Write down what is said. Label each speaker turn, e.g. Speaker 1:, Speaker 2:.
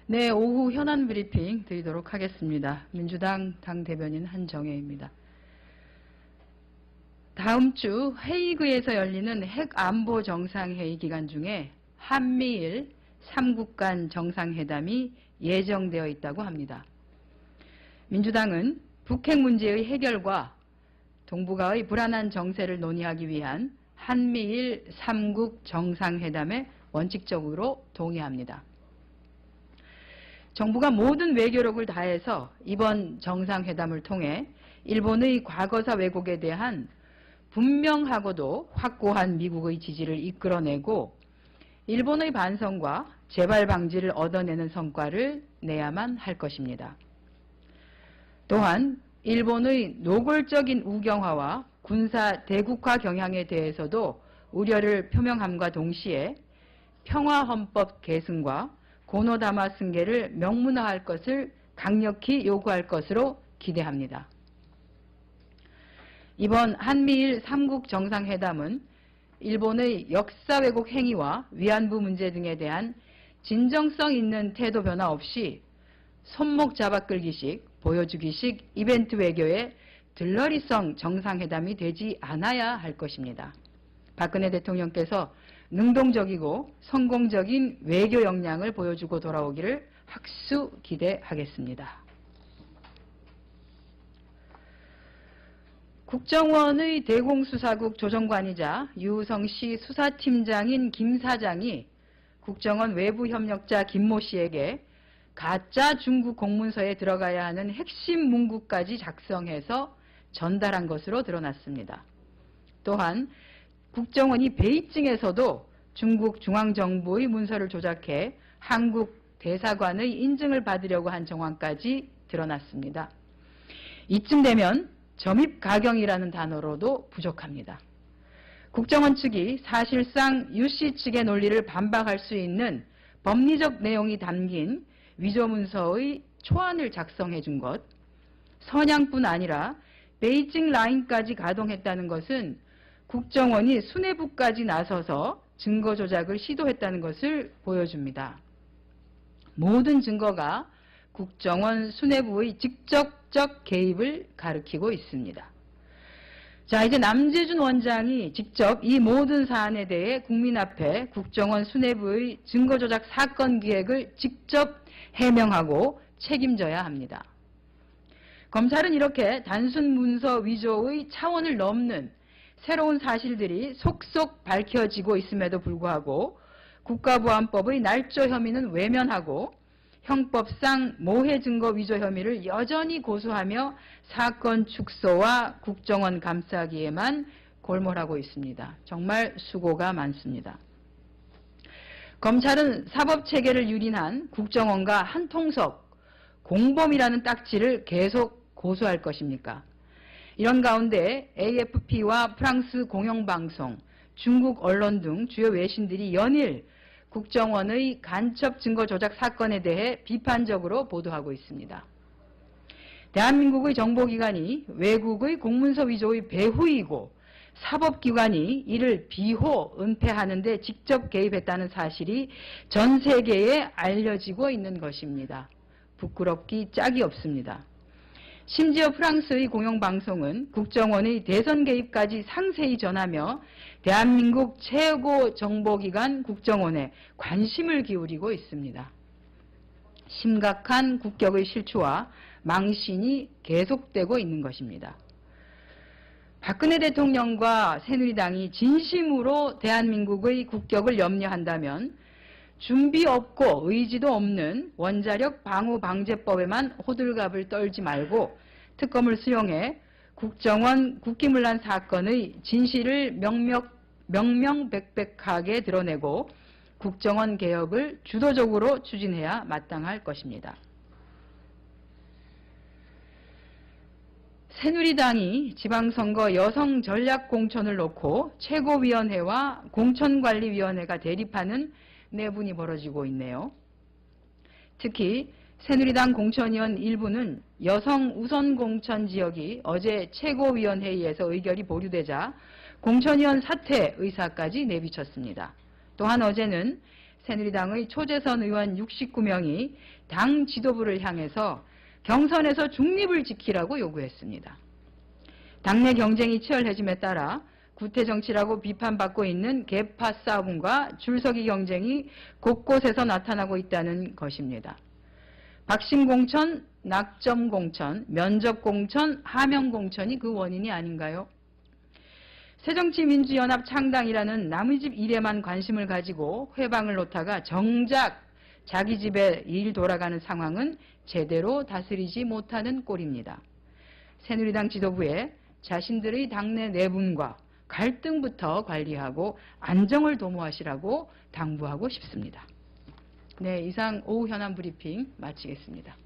Speaker 1: 네, 오후 현안 브리핑 드리도록 하겠습니다. 민주당 당대변인 한정혜입니다. 다음 주 헤이그에서 열리는 핵안보 정상회의 기간 중에 한미일 3국 간 정상회담이 예정되어 있다고 합니다. 민주당은 북핵 문제의 해결과 동북아의 불안한 정세를 논의하기 위한 한미일 3국 정상회담에 원칙적으로 동의합니다. 정부가 모든 외교력을 다해서 이번 정상회담을 통해 일본의 과거사 왜곡에 대한 분명하고도 확고한 미국의 지지를 이끌어내고 일본의 반성과 재발 방지를 얻어내는 성과를 내야만 할 것입니다. 또한 일본의 노골적인 우경화와 군사 대국화 경향에 대해서도 우려를 표명함과 동시에 평화헌법 계승과 고노다마 승계를 명문화할 것을 강력히 요구할 것으로 기대합니다. 이번 한미일 3국 정상회담은 일본의 역사 왜곡 행위와 위안부 문제 등에 대한 진정성 있는 태도 변화 없이 손목 잡아 끌기식, 보여주기식 이벤트 외교의 들러리성 정상회담이 되지 않아야 할 것입니다. 박근혜 대통령께서 능동적이고 성공적인 외교 역량을 보여주고 돌아오기를 학수 기대하겠습니다. 국정원의 대공수사국 조정관이자 유성시 수사팀장인 김 사장이 국정원 외부 협력자 김모 씨에게 가짜 중국 공문서에 들어가야 하는 핵심 문구까지 작성해서 전달한 것으로 드러났습니다. 또한 국정원이 베이징에서도 중국 중앙정부의 문서를 조작해 한국 대사관의 인증을 받으려고 한 정황까지 드러났습니다. 이쯤 되면 점입가경이라는 단어로도 부족합니다. 국정원 측이 사실상 유씨 측의 논리를 반박할 수 있는 법리적 내용이 담긴 위조문서의 초안을 작성해 준 것, 선양뿐 아니라 베이징 라인까지 가동했다는 것은 국정원이 수뇌부까지 나서서 증거 조작을 시도했다는 것을 보여줍니다. 모든 증거가 국정원 수뇌부의 직접적 개입을 가리키고 있습니다. 자, 이제 남재준 원장이 직접 이 모든 사안에 대해 국민 앞에 국정원 수뇌부의 증거 조작 사건 기획을 직접 해명하고 책임져야 합니다. 검찰은 이렇게 단순 문서 위조의 차원을 넘는 새로운 사실들이 속속 밝혀지고 있음에도 불구하고 국가보안법의 날조 혐의는 외면하고 형법상 모해 증거 위조 혐의를 여전히 고수하며 사건 축소와 국정원 감싸기에만 골몰하고 있습니다. 정말 수고가 많습니다. 검찰은 사법체계를 유린한 국정원과 한통속, 공범이라는 딱지를 계속 고수할 것입니까? 이런 가운데 AFP와 프랑스 공영방송, 중국 언론 등 주요 외신들이 연일 국정원의 간첩 증거 조작 사건에 대해 비판적으로 보도하고 있습니다. 대한민국의 정보기관이 외국의 공문서 위조의 배후이고 사법기관이 이를 비호, 은폐하는 데 직접 개입했다는 사실이 전 세계에 알려지고 있는 것입니다. 부끄럽기 짝이 없습니다. 심지어 프랑스의 공영방송은 국정원의 대선 개입까지 상세히 전하며 대한민국 최고 정보기관 국정원에 관심을 기울이고 있습니다. 심각한 국격의 실추와 망신이 계속되고 있는 것입니다. 박근혜 대통령과 새누리당이 진심으로 대한민국의 국격을 염려한다면 준비 없고 의지도 없는 원자력 방호방재법에만 호들갑을 떨지 말고 특검을 수용해 국정원 국기문란 사건의 진실을 명명백백하게 드러내고 국정원 개혁을 주도적으로 추진해야 마땅할 것입니다. 새누리당이 지방선거 여성전략공천을 놓고 최고위원회와 공천관리위원회가 대립하는 내분이 벌어지고 있네요. 특히 새누리당 공천위원 일부는 여성 우선 공천 지역이 어제 최고위원회의에서 의결이 보류되자 공천위원 사퇴 의사까지 내비쳤습니다. 또한 어제는 새누리당의 초재선 의원 69명이 당 지도부를 향해서 경선에서 중립을 지키라고 요구했습니다. 당내 경쟁이 치열해짐에 따라 구태정치라고 비판받고 있는 계파 싸움과 줄서기 경쟁이 곳곳에서 나타나고 있다는 것입니다. 박심공천, 낙점공천, 면접공천, 하명공천이 그 원인이 아닌가요? 새정치민주연합 창당이라는 남의 집 일에만 관심을 가지고 회방을 놓다가 정작 자기 집에 일 돌아가는 상황은 제대로 다스리지 못하는 꼴입니다. 새누리당 지도부에 자신들의 당내 내분과 갈등부터 관리하고 안정을 도모하시라고 당부하고 싶습니다. 네, 이상 오후 현안 브리핑 마치겠습니다.